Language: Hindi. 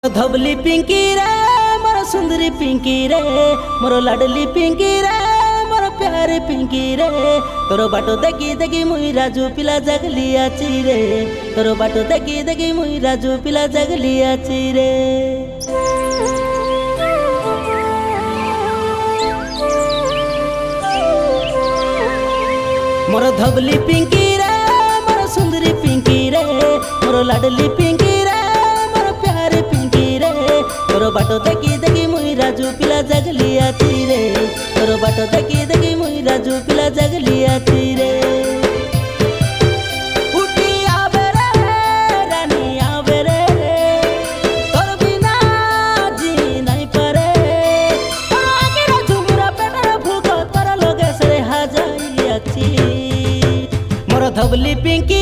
धबली पिंकी रे मोर सुंदरी पिंकी रे मोर लाडली पिंकी रे मोर प्यारे पिंकी रे तोर बाटो देखी देखी मुई राजू पिला जगली आची रे तोर बाटो देखी देखी मुई राजू पिला जगली आची रे। मोर धबली पिंकी रे मोर सुंदरी पिंकी रे मोर लाडली पिंकी रे मोर प्यारे पिंकी रे तोर बाटो देखी देखी मुई राजू पिला जगली आची रे तोर बाटो देखी देखी मुई राजू पिला जगली आची रे। उठी आवे रे रानी आवे रे तोर बिना जी नहीं पारे तोर आगे झुमुरा पेटर भूख तोर लगे से हाजाई आची। मोर धबली पिंकी